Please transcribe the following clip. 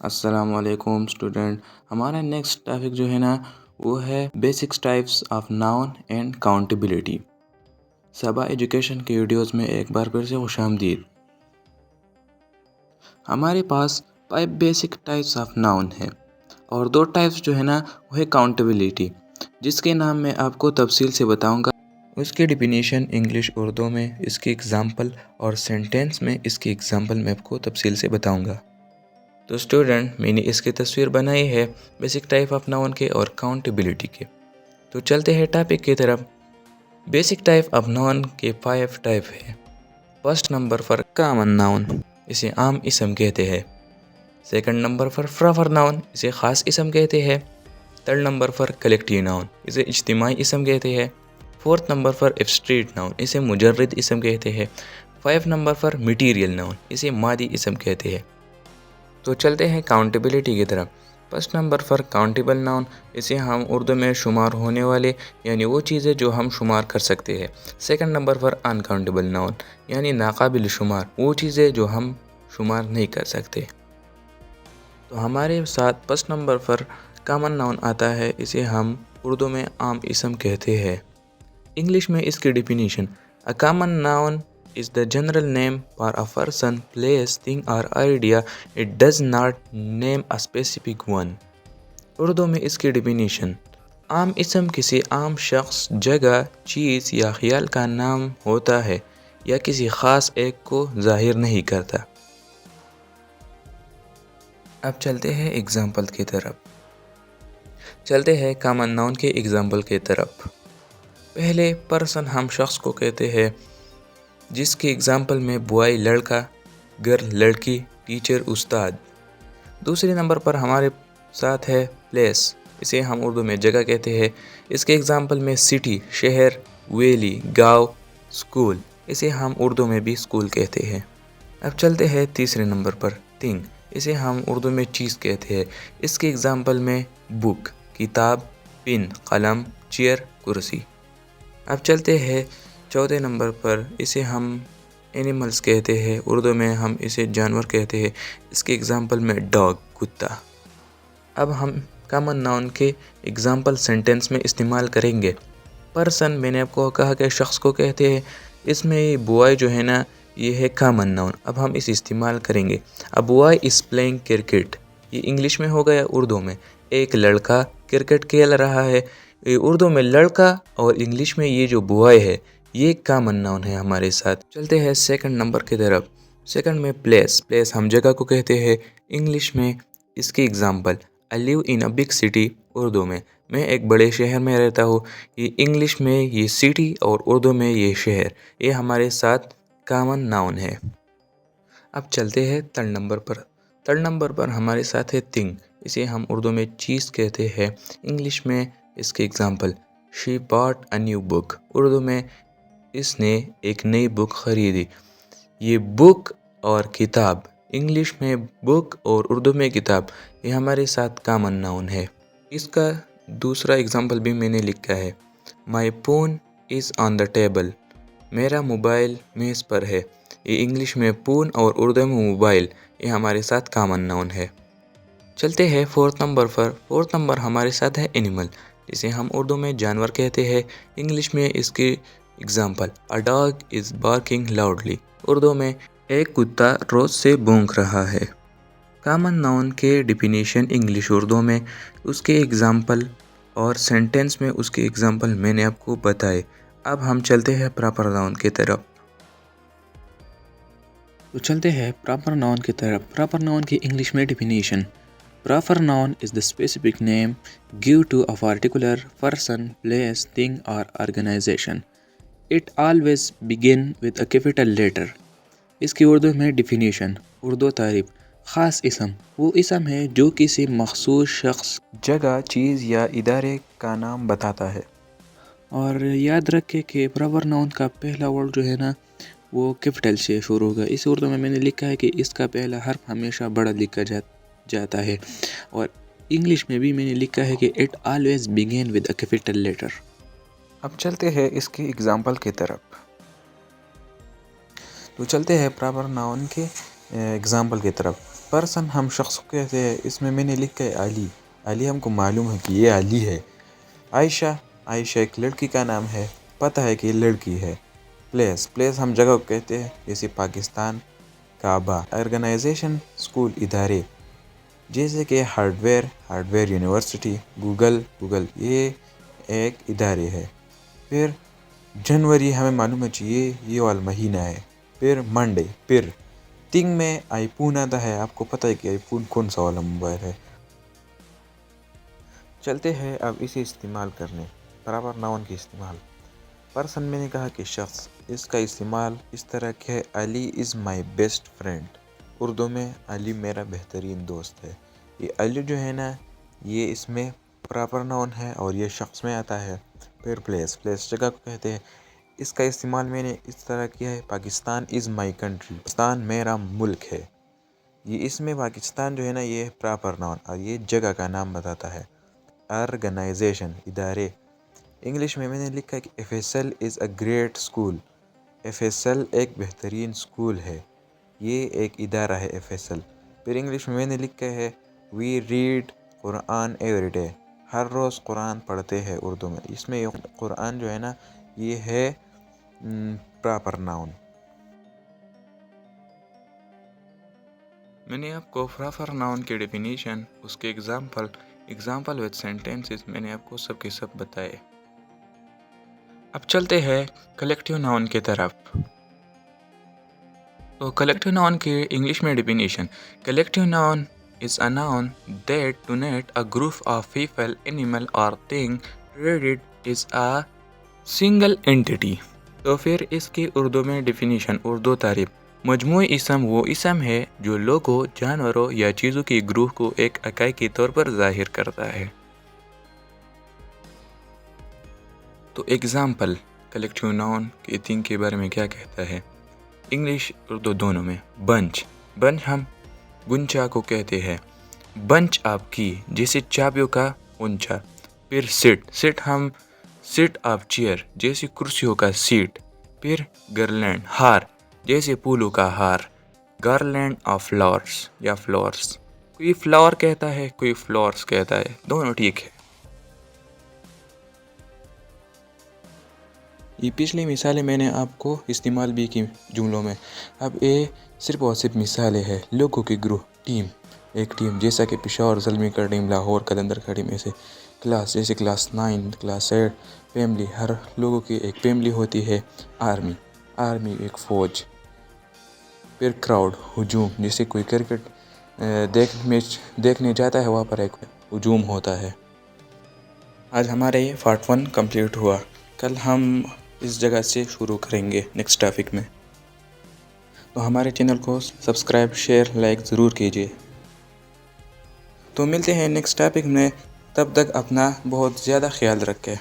السلام علیکم اسٹوڈنٹ. ہمارا نیکسٹ ٹاپک جو ہے نا وہ ہے basics types of noun and countability. Saba education کے ویڈیوز میں ایک بار پھر سے خوش آمدید. ہمارے پاس 5 بیسک ٹائپس آف ناؤن ہے اور 2 ٹائپس جو ہے نا وہ ہے کاؤنٹیبلٹی، جس کے نام میں آپ کو تفصیل سے بتاؤں گا. اس کی ڈیفینیشن انگلش اردو میں، اس کی اگزامپل اور سینٹینس میں اس کی اگزامپل میں آپ کو تفصیل سے بتاؤں گا. تو اسٹوڈنٹ میں نے اس کی تصویر بنائی ہے بیسک ٹائپ آف ناؤن کے اور کاؤنٹیبلٹی کے. تو چلتے ہیں ٹاپک کی طرف. بیسک ٹائپ آف ناؤن کے 5 ٹائپ ہے. فرسٹ نمبر پر کامن ناؤن، اسے عام اسم کہتے ہیں. سیکنڈ نمبر پر پراپر ناؤن، اسے خاص اسم کہتے ہیں. تھرڈ نمبر پر کلیکٹیو ناؤن، اسے اجتماعی اسم کہتے ہیں. فورتھ نمبر پر ایبسٹریٹ ناؤن، اسے مجرد اسم کہتے ہیں. 5 نمبر پر میٹیریل ناؤن، اسے مادی اسم کہتے ہیں. تو چلتے ہیں کاؤنٹیبلٹی کی طرف. فرسٹ نمبر پر کاؤنٹیبل ناؤن، اسے ہم اردو میں شمار ہونے والے یعنی وہ چیزیں جو ہم شمار کر سکتے ہیں. سیکنڈ نمبر پر انکاؤنٹیبل ناؤن، یعنی ناقابل شمار وہ چیزیں جو ہم شمار نہیں کر سکتے. تو ہمارے ساتھ فرسٹ نمبر پر کامن ناؤن آتا ہے، اسے ہم اردو میں عام اسم کہتے ہیں. انگلش میں اس کی definition: a common noun is the general name for a person, place, thing or idea. It does not name a specific one. Urdu میں اس کی ڈیفینیشن: عام اسم کسی عام شخص، جگہ، چیز یا خیال کا نام ہوتا ہے یا کسی خاص ایک کو ظاہر نہیں کرتا. اب چلتے ہیں ایگزامپل کی طرف. چلتے ہیں کامن ناؤن کے ایگزامپل کی طرف. پہلے پرسن ہم شخص کو کہتے ہیں، جس کی ایگزامپل میں بوائے لڑکا، گرل لڑکی، ٹیچر استاد. دوسرے نمبر پر ہمارے ساتھ ہے پلیس، اسے ہم اردو میں جگہ کہتے ہیں. اس کے ایگزامپل میں سٹی شہر، ویلی گاؤں، اسکول، اسے ہم اردو میں بھی اسکول کہتے ہیں. اب چلتے ہیں تیسرے نمبر پر تھنگ، اسے ہم اردو میں چیز کہتے ہیں. اس کے ایگزامپل میں بک کتاب، پن قلم، چیئر کرسی. اب چلتے ہیں چوتھے نمبر پر، اسے ہم اینیملز کہتے ہیں، اردو میں ہم اسے جانور کہتے ہیں. اس کے ایگزامپل میں ڈاگ کتا. اب ہم کامن ناؤن کے ایگزامپل سینٹینس میں استعمال کریں گے. پرسن میں نے آپ کو کہا کہ شخص کو کہتے ہیں، اس میں یہ بوائے جو ہے نا یہ ہے کامن ناؤن. اب ہم اسے استعمال کریں گے. ا بوائے از پلینگ کرکٹ، یہ انگلش میں ہو گیا. اردو میں ایک لڑکا کرکٹ کھیل رہا ہے. اردو میں لڑکا اور انگلش میں یہ جو بوائے ہے یہ کامن ناؤن ہے ہمارے ساتھ. چلتے ہیں سیکنڈ نمبر کی طرف. سیکنڈ میں پلیس ہم جگہ کو کہتے ہیں. انگلش میں اس کی example: I live in a big city, Urdu میں ایک بڑے شہر میں رہتا ہوں. یہ انگلش میں یہ سٹی اور اردو میں یہ شہر، یہ ہمارے ساتھ کامن ناؤن ہے. اب چلتے ہیں تھرڈ نمبر پر. تھرڈ نمبر پر ہمارے ساتھ ہے تھنگ، اسے ہم اردو میں چیز کہتے ہیں. انگلش میں اس کی example: she bought a new book, Urdu میں اس نے ایک نئی بک خریدی. یہ بک اور کتاب، انگلش میں بک اور اردو میں کتاب، یہ ہمارے ساتھ کامن ناؤن ہے. اس کا دوسرا ایگزامپل بھی میں نے لکھا ہے: my phone is on the table, میرا موبائل میز پر ہے. یہ انگلش میں فون اور اردو میں موبائل، یہ ہمارے ساتھ کامن ناؤن ہے. چلتے ہیں فورتھ نمبر پر. فورتھ نمبر ہمارے ساتھ ہے اینیمل، اسے ہم اردو میں جانور کہتے ہیں. انگلش میں اس کی example: a dog is barking loudly, Urdu میں ایک کتا روز سے بھونک رہا ہے. کامن ناؤن کے ڈیفینیشن انگلش اردو میں، اس کے ایگزامپل اور سینٹینس میں اس کے ایگزامپل میں نے آپ کو بتائے. اب ہم چلتے ہیں پراپر ناؤن کی طرف. تو چلتے ہیں پراپر ناؤن کی طرف. پراپر ناؤن کی انگلش میں definition: Proper noun is the specific name given to a particular person, place, thing or organization. It always begins with a capital letter. اس کی اردو میں ڈیفینیشن: اردو تعریف: خاص اسم وہ اسم ہے جو کسی مخصوص شخص، جگہ، چیز یا ادارے کا نام بتاتا ہے. اور یاد رکھے کہ پراپر ناؤن کا پہلا ورڈ جو ہے نا وہ کیپٹل سے شروع ہوگا. اس اردو میں نے لکھا ہے کہ اس کا پہلا حرف ہمیشہ بڑا لکھا جاتا ہے. اور انگلش میں بھی میں نے لکھا ہے کہ it always begin with a capital letter. اب چلتے ہیں اس کی ایگزامپل کی طرف. تو چلتے ہیں پراپر ناؤن کے ایگزامپل کی طرف. پرسن ہم شخص کو کہتے ہیں، اس میں نے لکھا ہے علی. علی ہم کو معلوم ہے کہ یہ علی ہے. عائشہ، عائشہ ایک لڑکی کا نام ہے، پتہ ہے کہ یہ لڑکی ہے. پلیس ہم جگہ کو کہتے ہیں، جیسے پاکستان کعبہ. آرگنائزیشن اسکول ادارے، جیسے کہ ہارڈ ویئر یونیورسٹی. گوگل یہ ایک ادارے ہے. پھر جنوری ہمیں معلوم ہے چاہیے یہ والا مہینہ ہے. پھر منڈے. پھر تنگ میں آئی فون آتا ہے، آپ کو پتہ ہے کہ آئی فون کون سا والا موبائل ہے. چلتے ہیں اب اسے استعمال کرنے. پراپر ناؤن کی استعمال. پرسن میں نے کہا کہ شخص، اس کا استعمال اس طرح کہ ہے، علی از مائی بیسٹ فرینڈ. اردو میں علی میرا بہترین دوست ہے. یہ علی جو ہے نا، یہ اس میں پراپر ناؤن ہے اور یہ شخص میں آتا ہے. پھر پلیس جگہ کو کہتے ہیں. اس کا استعمال میں نے اس طرح کیا ہے، پاکستان از مائی کنٹری. پاکستان میرا ملک ہے. یہ اس میں پاکستان جو ہے نا، یہ پراپر ناؤن اور یہ جگہ کا نام بتاتا ہے. آرگنائزیشن ادارے. انگلش میں نے لکھا ہے کہ F S L is a great school. F S L ایک بہترین اسکول ہے. یہ ایک ادارہ ہے ایف ایس ایل. پھر انگلش میں نے لکھا ہے we read Quran every day. ہر روز قرآن پڑھتے ہیں اردو میں. اس میں قرآن جو ہے نا، یہ ہے پراپر ناؤن. میں نے آپ کو پراپر ناؤن کے ڈیفینیشن، اس کے ایگزامپل وتھ سینٹینسز میں نے آپ کو سب کے سب بتائے. اب چلتے ہیں کلیکٹیو ناؤن کی طرف. تو کلیکٹیو ناؤن کی انگلش میں definition: collective noun is a noun that denotes a group of people, animal or thing related is a single entity. تو پھر اس کی اردو میں ڈیفینیشن، اردو تعریف: مجموعی اسم وہ اسم ہے جو لوگوں، جانوروں یا چیزوں کی گروہ کو ایک اکائی کے طور پر ظاہر کرتا ہے. تو ایگزامپل کلیکٹیو ناؤن کے تھنگ کے بارے میں کیا کہتا ہے؟ انگلش اردو دونوں میں. بنچ ہم گنچا کو کہتے ہیں. بنچ آف کی، جیسے چابیوں کا گنچا. پھر سیٹ ہم سیٹ آف چیئر، جیسے کرسیوں کا سیٹ. پھر گرلینڈ ہار، جیسے پھولوں کا ہار. گارلینڈ آف فلاورس یا فلاورس. کوئی فلاور کہتا ہے، کوئی فلاورس کہتا ہے، دونوں ٹھیک ہے. یہ پچھلی مثالیں میں نے آپ کو استعمال بھی کی جملوں میں. اب یہ صرف اور صرف مثالیں ہیں. لوگوں کی گروہ، ٹیم، ایک ٹیم، جیسا کہ پشاور زلمی کا ٹیم، لاہور قلندر کا ٹیم. ایسے کلاس، جیسے کلاس 9، کلاس 8. فیملی، ہر لوگوں کی ایک فیملی ہوتی ہے. آرمی ایک فوج. پھر کراؤڈ، ہجوم، جیسے کوئی کرکٹ دیکھنے جاتا ہے، وہاں پر ایک ہجوم ہوتا ہے. آج ہمارا یہ پارٹ 1 کمپلیٹ ہوا. کل ہم اس جگہ سے شروع کریں گے نیکسٹ ٹاپک میں. تو ہمارے چینل کو سبسکرائب، شیئر، لائک ضرور کیجیے. تو ملتے ہیں نیکسٹ ٹاپک میں. تب تک اپنا بہت زیادہ خیال رکھیں.